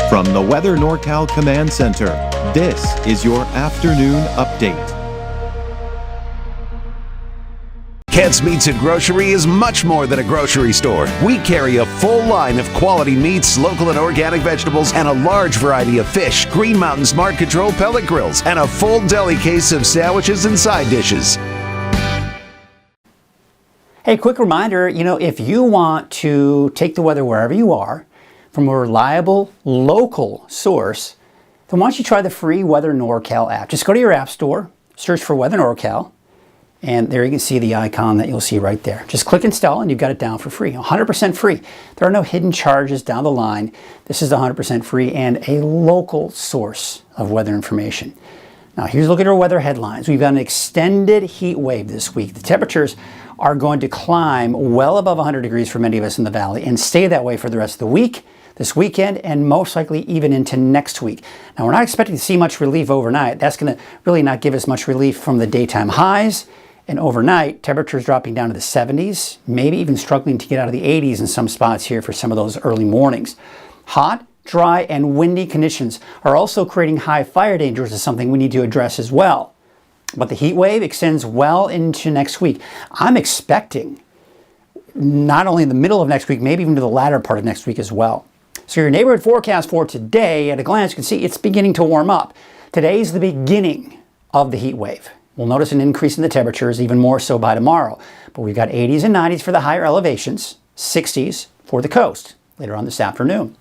From the Weather NorCal Command Center, this is your afternoon update. Kent's Meats and Grocery is much more than a grocery store. We carry a full line of quality meats, local and organic vegetables, and a large variety of fish, Green Mountain Smart Control pellet grills, and a full deli case of sandwiches and side dishes. Hey, quick reminder, if you want to take the weather wherever you are from a reliable local source, then why don't you try the free Weather NorCal app. Just go to your app store, search for Weather NorCal, and there you can see the icon that you'll see right there. Just click install and you've got it down for free, 100% free. There are no hidden charges down the line. This is 100% free and a local source of weather information. Now here's a look at our weather headlines. We've got an extended heat wave this week. The temperatures are going to climb well above 100 degrees for many of us in the valley and stay that way for the rest of the week, this weekend, and most likely even into next week. Now we're not expecting to see much relief overnight. That's going to really not give us much relief from the daytime highs. And overnight, temperatures dropping down to the 70s, maybe even struggling to get out of the 80s in some spots here for some of those early mornings. Hot, dry, and windy conditions are also creating high fire danger, which is something we need to address as well. But the heat wave extends well into next week. I'm expecting not only in the middle of next week, maybe even to the latter part of next week as well. So your neighborhood forecast for today, at a glance, you can see it's beginning to warm up. Today's the beginning of the heat wave. We'll notice an increase in the temperatures, even more so by tomorrow. But we've got 80s and 90s for the higher elevations, 60s for the coast later on this afternoon.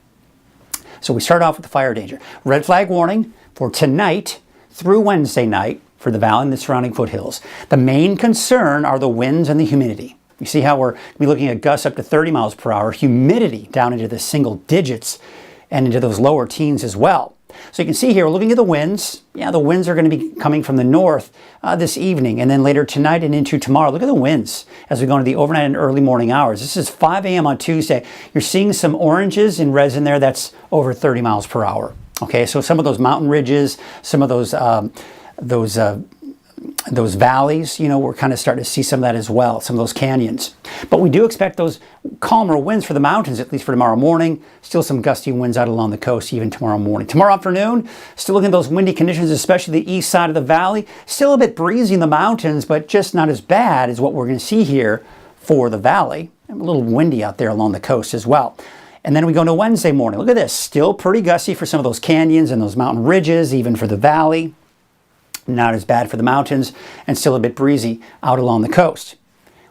So we start off with the fire danger. Red flag warning for tonight through Wednesday night for the valley and the surrounding foothills. The main concern are the winds and the humidity. You see how we're going to be looking at gusts up to 30 miles per hour, humidity down into the single digits and into those lower teens as well. So you can see here, we're looking at the winds. Yeah, the winds are going to be coming from the north this evening and then later tonight and into tomorrow. Look at the winds as we go into the overnight and early morning hours. This is 5 a.m. on Tuesday. You're seeing some oranges in resin there. That's over 30 miles per hour. Okay, so some of those mountain ridges, some of those valleys, we're kind of starting to see some of that as well, some of those canyons. But we do expect those calmer winds for the mountains, at least for tomorrow morning. Still some gusty winds out along the coast even tomorrow morning. Tomorrow afternoon, still looking at those windy conditions, especially the east side of the valley. Still a bit breezy in the mountains, but just not as bad as what we're going to see here for the valley. And a little windy out there along the coast as well. And then we go into Wednesday morning. Look at this, still pretty gusty for some of those canyons and those mountain ridges, even for the valley. Not as bad for the mountains, and still a bit breezy out along the coast.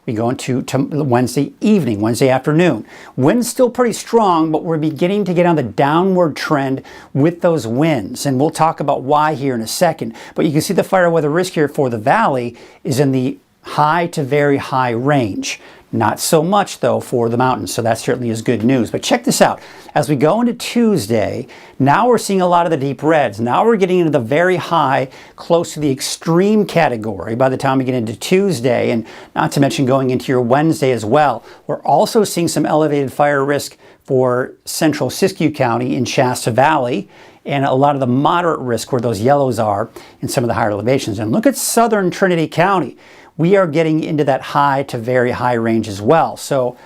We go into Wednesday evening, Wednesday afternoon. Winds still pretty strong, but we're beginning to get on the downward trend with those winds. And we'll talk about why here in a second. But you can see the fire weather risk here for the valley is in the high to very high range. Not so much, though, for the mountains, so that certainly is good news. But check this out. As we go into Tuesday, now we're seeing a lot of the deep reds. Now we're getting into the very high, close to the extreme category by the time we get into Tuesday, and not to mention going into your Wednesday as well. We're also seeing some elevated fire risk for central Siskiyou County in Shasta Valley, and a lot of the moderate risk where those yellows are in some of the higher elevations. And look at southern Trinity County. We are getting into that high to very high range as well. So,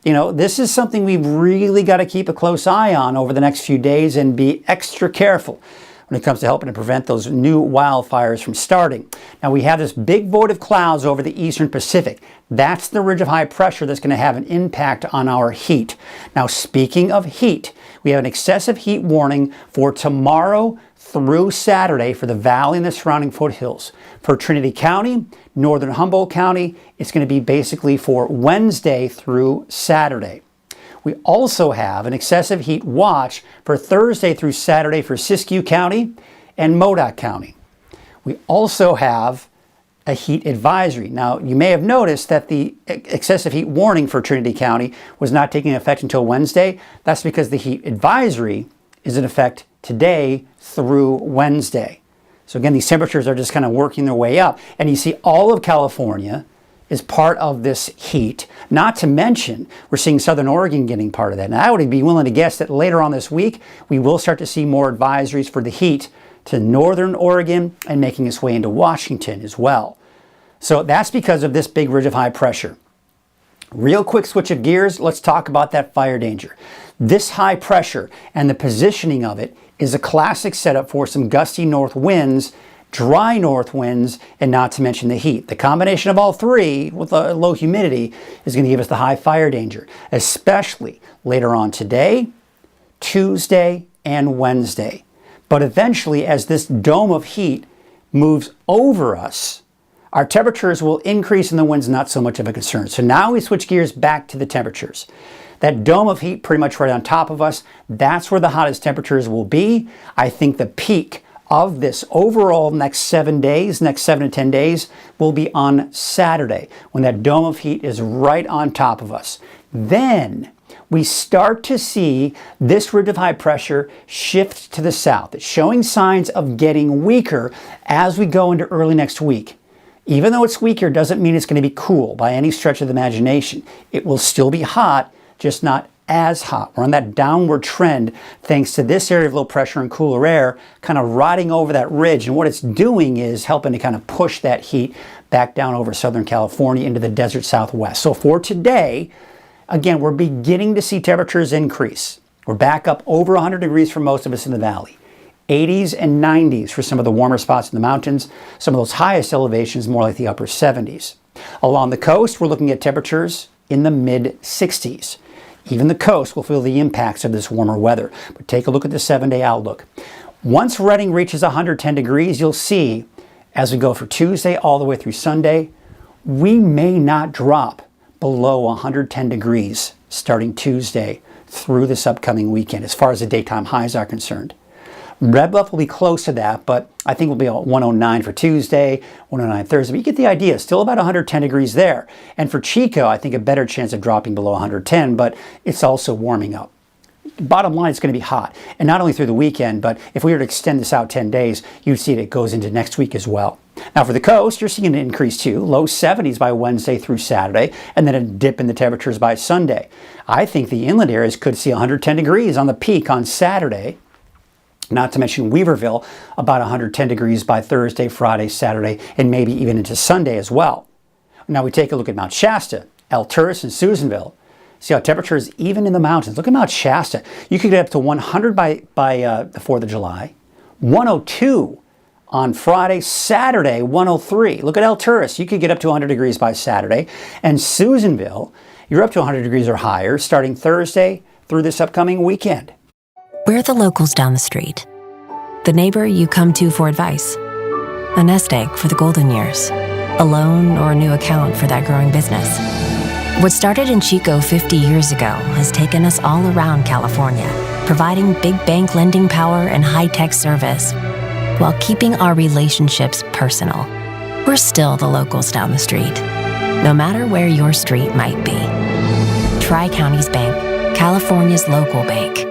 this is something we've really got to keep a close eye on over the next few days and be extra careful when it comes to helping to prevent those new wildfires from starting. Now, we have this big void of clouds over the eastern Pacific. That's the ridge of high pressure that's going to have an impact on our heat. Now, speaking of heat, we have an excessive heat warning for tomorrow through Saturday for the valley and the surrounding foothills. For Trinity County, northern Humboldt County, it's going to be basically for Wednesday through Saturday. We also have an excessive heat watch for Thursday through Saturday for Siskiyou County and Modoc County. We also have a heat advisory. Now, you may have noticed that the excessive heat warning for Trinity County was not taking effect until Wednesday. That's because the heat advisory is in effect today through Wednesday. So again, these temperatures are just kind of working their way up. And you see all of California is part of this heat. Not to mention, we're seeing Southern Oregon getting part of that. Now, I would be willing to guess that later on this week, we will start to see more advisories for the heat to Northern Oregon and making its way into Washington as well. So that's because of this big ridge of high pressure. Real quick switch of gears, let's talk about that fire danger. This high pressure and the positioning of it is a classic setup for some gusty north winds, dry north winds, and not to mention the heat. The combination of all three with a low humidity is going to give us the high fire danger, especially later on today, Tuesday, and Wednesday. But eventually, as this dome of heat moves over us, our temperatures will increase and the wind's not so much of a concern. So now we switch gears back to the temperatures. That dome of heat pretty much right on top of us, that's where the hottest temperatures will be. I think the peak of this overall next 7 days, next 7 to 10 days, will be on Saturday when that dome of heat is right on top of us. Then we start to see this ridge of high pressure shift to the south. It's showing signs of getting weaker as we go into early next week. Even though it's weaker doesn't mean it's going to be cool by any stretch of the imagination. It will still be hot, just not as hot. We're on that downward trend thanks to this area of low pressure and cooler air kind of riding over that ridge. And what it's doing is helping to kind of push that heat back down over Southern California into the desert Southwest. So for today, again, we're beginning to see temperatures increase. We're back up over 100 degrees for most of us in the valley. 80s and 90s for some of the warmer spots in the mountains. Some of those highest elevations more like the upper 70s. Along the coast, we're looking at temperatures in the mid 60s. Even the coast will feel the impacts of this warmer weather. But take a look at the 7-day outlook. Once Redding reaches 110 degrees, you'll see as we go for Tuesday all the way through Sunday, we may not drop below 110 degrees starting Tuesday through this upcoming weekend as far as the daytime highs are concerned. Red Bluff will be close to that, but I think we'll be at 109 for Tuesday, 109 Thursday. But you get the idea. Still about 110 degrees there. And for Chico, I think a better chance of dropping below 110, but it's also warming up. Bottom line, it's going to be hot. And not only through the weekend, but if we were to extend this out 10 days, you'd see it goes into next week as well. Now for the coast, you're seeing an increase too. Low 70s by Wednesday through Saturday, and then a dip in the temperatures by Sunday. I think the inland areas could see 110 degrees on the peak on Saturday. Not to mention Weaverville, about 110 degrees by Thursday, Friday, Saturday, and maybe even into Sunday as well. Now we take a look at Mount Shasta, Alturas, and Susanville. See how temperatures even in the mountains. Look at Mount Shasta. You could get up to 100 by the 4th of July, 102 on Friday, Saturday, 103. Look at Alturas. You could get up to 100 degrees by Saturday. And Susanville, you're up to 100 degrees or higher starting Thursday through this upcoming weekend. We're the locals down the street. The neighbor you come to for advice. A nest egg for the golden years. A loan or a new account for that growing business. What started in Chico 50 years ago has taken us all around California, providing big bank lending power and high-tech service, while keeping our relationships personal. We're still the locals down the street, no matter where your street might be. Tri-Counties Bank, California's local bank.